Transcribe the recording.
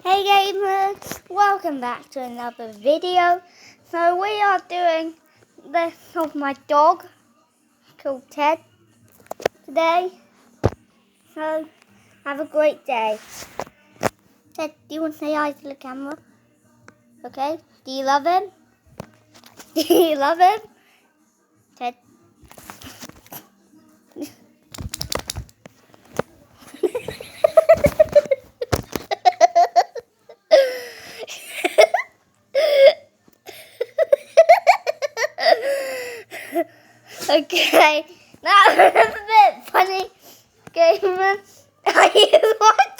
Hey gamers, welcome back to another video. So we are doing this of my dog called Ted today. So have a great day. Ted, do you want to say hi to the camera? Okay, do you love him? Do you love him? Ted. Okay, that was a bit funny. Gamers, are you watching?